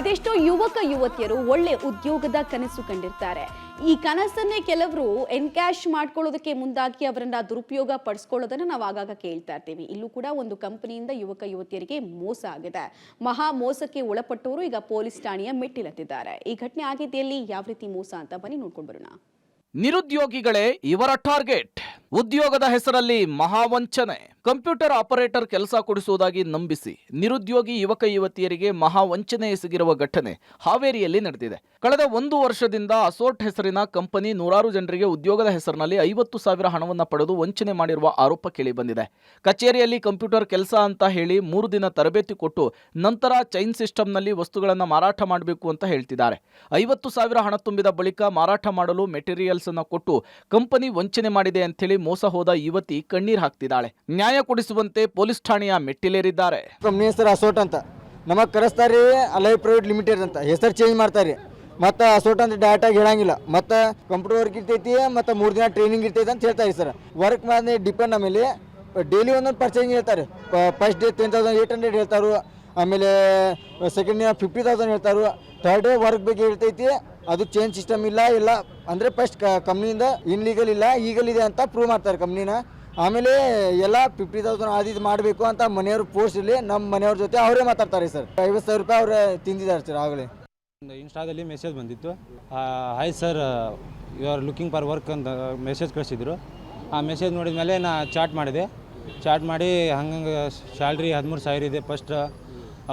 ಅದೆಷ್ಟೋ ಯುವಕ ಯುವತಿಯರು ಒಳ್ಳೆ ಉದ್ಯೋಗದ ಕನಸು ಕಂಡಿರ್ತಾರೆ. ಈ ಕನಸನ್ನೇ ಕೆಲವರು ಎನ್ಕ್ಯಾಶ್ ಮಾಡ್ಕೊಳ್ಳೋದಕ್ಕೆ ಮುಂದಾಗಿ ಅವರನ್ನ ದುರುಪಯೋಗ ಪಡಿಸ್ಕೊಳ್ಳೋದನ್ನ ನಾವು ಆಗಾಗ ಕೇಳ್ತಾ ಇರ್ತೀವಿ. ಇಲ್ಲೂ ಕೂಡ ಒಂದು ಕಂಪನಿಯಿಂದ ಯುವಕ ಯುವತಿಯರಿಗೆ ಮೋಸ ಆಗಿದೆ. ಮಹಾ ಮೋಸಕ್ಕೆ ಒಳಪಟ್ಟವರು ಈಗ ಪೊಲೀಸ್ ಠಾಣೆಯ ಮೆಟ್ಟಿಲತ್ತಿದ್ದಾರೆ. ಈ ಘಟನೆ ಆಗಿದ್ದೆಲ್ಲಿ, ಯಾವ ರೀತಿ ಮೋಸ ಅಂತ ಬನ್ನಿ ನೋಡ್ಕೊಂಡು ಬರೋಣ. ನಿರುದ್ಯೋಗಿಗಳೇ ಇವರ ಟಾರ್ಗೆಟ್. ಉದ್ಯೋಗದ ಹೆಸರಲ್ಲಿ ಮಹಾವಂಚನೆ. ಕಂಪ್ಯೂಟರ್ ಆಪರೇಟರ್ ಕೆಲಸ ಕೊಡಿಸುವುದಾಗಿ ನಂಬಿಸಿ ನಿರುದ್ಯೋಗಿ ಯುವಕ ಯುವತಿಯರಿಗೆ ಮಹಾವಂಚನೆ ಎಸಗಿರುವ ಘಟನೆ ಹಾವೇರಿಯಲ್ಲಿ ನಡೆದಿದೆ. ಕಳೆದ 1 ವರ್ಷದಿಂದ ಅಸೋರ್ಟ್ ಹೆಸರಿನ ಕಂಪನಿ ನೂರಾರು ಜನರಿಗೆ ಉದ್ಯೋಗದ ಹೆಸರಿನಲ್ಲಿ 50,000 ಹಣವನ್ನು ಪಡೆದು ವಂಚನೆ ಮಾಡಿರುವ ಆರೋಪ ಕೇಳಿಬಂದಿದೆ. ಕಚೇರಿಯಲ್ಲಿ ಕಂಪ್ಯೂಟರ್ ಕೆಲಸ ಅಂತ ಹೇಳಿ 3 ದಿನ ತರಬೇತಿ ಕೊಟ್ಟು ನಂತರ ಚೈನ್ ಸಿಸ್ಟಮ್ನಲ್ಲಿ ವಸ್ತುಗಳನ್ನು ಮಾರಾಟ ಮಾಡಬೇಕು ಅಂತ ಹೇಳ್ತಿದ್ದಾರೆ. 50,000 ಹಣ ತುಂಬಿದ ಬಳಿಕ ಮಾರಾಟ ಮಾಡಲು ಮೆಟೀರಿಯಲ್ಸ್ ಅನ್ನು ಕೊಟ್ಟು ಕಂಪನಿ ವಂಚನೆ ಮಾಡಿದೆ ಅಂತೇಳಿ ಮೋಸ ಹೋದ ಯುವತಿ ಕಣ್ಣೀರ್ ಹಾಕ್ತಿದ್ದಾಳೆ. ನ್ಯಾಯ ಕೊಡಿಸುವಂತೆ ಪೊಲೀಸ್ ಠಾಣೆಯ ಮೆಟ್ಟಿಲೇರಿದ್ದಾರೆ. ಕಂಪ್ನಿ ಹೆಸರು ಅಸೋಟ್ ಅಂತ ನಮಗೆ ಕರೆಸ್ತಾರೆ. ಅಲೈವ್ ಪ್ರೈವೇಟ್ ಲಿಮಿಟೆಡ್ ಅಂತ ಹೆಸರು ಚೇಂಜ್ ಮಾಡ್ತಾರೆ. ಮತ್ತು ಅಸೋಟ್ ಅಂತ ಡೈರೆಕ್ಟಾಗಿ ಹೇಳಂಗಿಲ್ಲ. ಮತ್ತು ಕಂಪ್ಯೂಟರ್ ವರ್ಕ್ ಇರ್ತೈತಿ, ಮತ್ತು 3 ದಿನ ಟ್ರೈನಿಂಗ್ ಇರ್ತೈತೆ ಅಂತ ಹೇಳ್ತಾರೆ ಸರ್. ವರ್ಕ್ ಮೇಲೆ ಡಿಪೆಂಡ್. ಆಮೇಲೆ ಡೈಲಿ ಒಂದೊಂದು ಪರ್ಚೇಸಿಂಗ್ ಹೇಳ್ತಾರೆ. ಫಸ್ಟ್ ಡೇ 10,800 ಹೇಳ್ತಾರೆ. ಆಮೇಲೆ ಸೆಕೆಂಡ್ ಡೇ 50,000 ಹೇಳ್ತಾರೆ. ಥರ್ಡ್ ಡೇ ವರ್ಕ್ ಬಗ್ಗೆ ಹೇಳ್ತೈತಿ. ಅದು ಚೇಂಜ್ ಸಿಸ್ಟಮ್ ಇಲ್ಲ ಅಂದರೆ ಫಸ್ಟ್ ಕಂಪ್ನಿಯಿಂದ ಇನ್ಲೀಗಲ್ ಇಲ್ಲ, ಈಗಲ್ ಇದೆ ಅಂತ ಪ್ರೂವ್ ಮಾಡ್ತಾರೆ ಕಂಪ್ನಿನ. ಆಮೇಲೆ ಎಲ್ಲ 50,000 ಆದಿದ್ದು ಮಾಡಬೇಕು ಅಂತ ಮನೆಯವ್ರ ಪೋಸ್ಟ್ ಇಲ್ಲಿ ನಮ್ಮ ಮನೆಯವ್ರ ಜೊತೆ ಅವರೇ ಮಾತಾಡ್ತಾರೆ ಸರ್. 50,000 ರೂಪಾಯಿ ಅವ್ರು ತಿಂದಿದ್ದಾರೆ ಸರ್. ಆಗಲೇ ಇನ್ಸ್ಟಾದಲ್ಲಿ ಮೆಸೇಜ್ ಬಂದಿತ್ತು, hi sir you are looking for work ಅಂತ ಮೆಸೇಜ್ ಕಳಿಸಿದ್ರು. ಆ ಮೆಸೇಜ್ ನೋಡಿದ ಮೇಲೆ ನಾ ಚಾಟ್ ಮಾಡಿದೆ. ಚಾಟ್ ಮಾಡಿ ಹಂಗಂಗೆ ಸ್ಯಾಲ್ರಿ 13,000 ಇದೆ. ಫಸ್ಟ್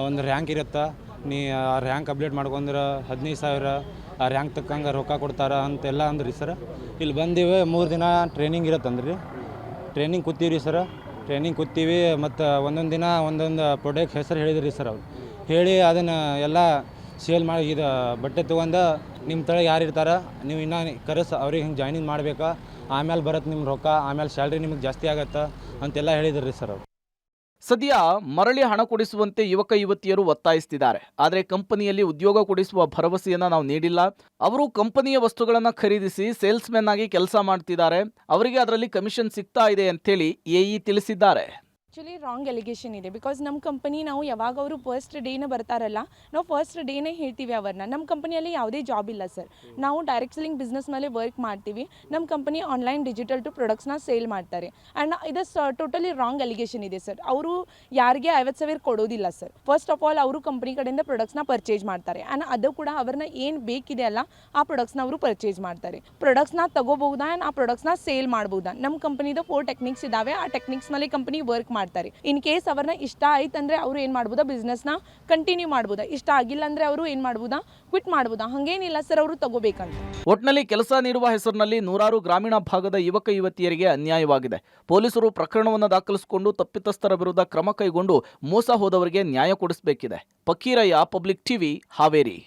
ಒಂದು ರ್ಯಾಂಕ್ ಇರುತ್ತೆ, ನೀ ಆ ರ್ಯಾಂಕ್ ಅಪ್ಡೇಟ್ ಮಾಡ್ಕೊಂಡ್ರೆ 15,000, ಆ ರ್ಯಾಂಕ್ ತಕ್ಕಂಗೆ ರೊಕ್ಕ ಕೊಡ್ತಾರ ಅಂತೆಲ್ಲ ಅಂದ್ರಿ ಸರ್. ಇಲ್ಲಿ ಬಂದೀವಿ, 3 ದಿನ ಟ್ರೈನಿಂಗ್ ಇರತ್ತಂದ್ರಿ. ಟ್ರೈನಿಂಗ್ ಕೂತೀವಿ ಸರ್. ಟ್ರೈನಿಂಗ್ ಕೂತೀವಿ ಮತ್ತು ಒಂದೊಂದು ದಿನ ಒಂದೊಂದು ಪ್ರಾಡಕ್ಟ್ ಹೆಸರು ಹೇಳಿದ್ರಿ ಸರ್. ಅವ್ರು ಹೇಳಿ ಅದನ್ನು ಎಲ್ಲ ಸೇಲ್ ಮಾಡಿ ಇದು ಬಟ್ಟೆ ತೊಗೊಂಡು ನಿಮ್ಮ ತಳ ಯಾರು ಇರ್ತಾರೆ ನೀವು ಇನ್ನೂ ಕರೆಸ್ ಅವ್ರಿಗೆ ಹಿಂಗೆ ಜಾಯ್ನಿಂಗ್ ಮಾಡಬೇಕಾ, ಆಮೇಲೆ ಬರುತ್ತೆ ನಿಮ್ಮ ರೊಕ್ಕ, ಆಮೇಲೆ ಸ್ಯಾಲ್ರಿ ನಿಮಗೆ ಜಾಸ್ತಿ ಆಗತ್ತೆ ಅಂತೆಲ್ಲ ಹೇಳಿದ್ರಿ ಸರ್. ಅವ್ರು ಸದ್ಯ ಮರಳಿ ಹಣ ಕೊಡಿಸುವಂತೆ ಯುವಕ ಯುವತಿಯರು ಒತ್ತಾಯಿಸುತ್ತಿದ್ದಾರೆ. ಆದರೆ ಕಂಪನಿಯಲ್ಲಿ ಉದ್ಯೋಗ ಕೊಡಿಸುವ ಭರವಸೆಯನ್ನ ನಾವು ನೀಡಿಲ್ಲ. ಅವರು ಕಂಪನಿಯ ವಸ್ತುಗಳನ್ನು ಖರೀದಿಸಿ ಸೇಲ್ಸ್ ಮೆನ್ ಆಗಿ ಕೆಲಸ ಮಾಡ್ತಿದ್ದಾರೆ. ಅವರಿಗೆ ಅದರಲ್ಲಿ ಕಮಿಷನ್ ಸಿಗ್ತಾ ಇದೆ ಅಂತೇಳಿ ಎಇ ತಿಳಿಸಿದ್ದಾರೆ. ಆ್ಯಕ್ಚುಲಿ ರಾಂಗ್ ಎಲಿಗೇಷನ್ ಇದೆ. ಬಿಕಾಸ್ ನಮ್ಮ ಕಂಪನಿ ನಾವು ಯಾವಾಗ ಅವರು ಫಸ್ಟ್ ಡೇನೇ ಬರ್ತಾರಲ್ಲ, ನಾವು ಫಸ್ಟ್ ಡೇನೇ ಹೇಳ್ತೀವಿ ಅವ್ರನ್ನ. ನಮ್ಮ ಕಂಪನಿಯಲ್ಲಿ ಯಾವುದೇ ಜಾಬ್ ಇಲ್ಲ ಸರ್. ನಾವು ಡೈರೆಕ್ಟ್ ಸೆಲ್ಲಿಂಗ್ ಬಿಸ್ನೆಸ್ ಮೇಲೆ ವರ್ಕ್ ಮಾಡ್ತೀವಿ. ನಮ್ಮ ಕಂಪನಿ ಆನ್ಲೈನ್ ಡಿಜಿಟಲ್ ಟು ಪ್ರಾಡಕ್ಟ್ಸ್ನ ಸೇಲ್ ಮಾಡ್ತಾರೆ. ಆ್ಯಂಡ್ ಇದು ಟೋಟಲಿ ರಾಂಗ್ ಎಲಿಗೇಷನ್ ಇದೆ ಸರ್. ಅವರು ಯಾರಿಗೆ 50,000 ಕೊಡೋದಿಲ್ಲ ಸರ್. ಫಸ್ಟ್ ಆಫ್ ಆಲ್ ಅವರು ಕಂಪನಿ ಕಡೆಯಿಂದ ಪ್ರಾಡಕ್ಟ್ಸ್ನ ಪರ್ಚೇಸ್ ಮಾಡ್ತಾರೆ. ಆ್ಯಂಡ್ ಅದು ಕೂಡ ಅವ್ರನ್ನ ಏನು ಬೇಕಿದೆ ಅಲ್ಲ ಆ ಪ್ರಾಡಕ್ಟ್ಸ್ನ ಅವರು ಪರ್ಚೇಸ್ ಮಾಡ್ತಾರೆ. ಪ್ರಾಡಕ್ಟ್ಸ್ನ ತಗೋಬಹುದಾ ಆ್ಯಂಡ್ ಆ ಪ್ರಾಡಕ್ಟ್ಸ್ನ ಸೇಲ್ ಮಾಡ್ಬೋದಾ. ನಮ್ಮ ಕಂಪನಿದು 4 ಟೆಕ್ನಿಕ್ಸ್ ಇದಾವೆ. ಆ ಟೆಕ್ನಿಕ್ಸ್ ಮೇಲೆ ಕಂಪನಿ ವರ್ಕ್ ಮಾಡ್ತಾರೆ. ಇನ್ ಕೇಸ್ ಅವ್ರನ್ನ ಇಷ್ಟ ಆಯ್ತು ಅಂದ್ರೆ ಅವರು ಏನು ಮಾಡ್ಬೋದಾ, ಬಿಸ್ನೆಸ್ನ ಕಂಟಿನ್ಯೂ ಮಾಡ್ಬೋದಾ. ಇಷ್ಟ ಆಗಿಲ್ಲ ಅಂದ್ರೆ ಅವರು ಏನು ಮಾಡ್ಬೋದಾ, ಕ್ವಿಟ್ ಮಾಡ್ಬೋದಾ. ಹಂಗೇನಿಲ್ಲ ಸರ್, ಅವರು ತಗೋಬೇಕಂತ. ಒಟ್ನಲ್ಲಿ ಕೆಲಸ ನೀಡುವ ಹೆಸರಿನಲ್ಲಿ ನೂರಾರು ಗ್ರಾಮೀಣ ಭಾಗದ ಯುವಕ ಯುವತಿಯರಿಗೆ ಅನ್ಯಾಯವಾಗಿದೆ. ಪೊಲೀಸರು ಪ್ರಕರಣವನ್ನು ದಾಖಲಿಸಿಕೊಂಡು ತಪ್ಪಿತಸ್ಥರ ವಿರುದ್ಧ ಕ್ರಮ ಕೈಗೊಂಡು ಮೋಸ ಹೋದವರಿಗೆ ನ್ಯಾಯ ಕೊಡಿಸಬೇಕಿದೆ. Fakirayya, public TV, Haveri.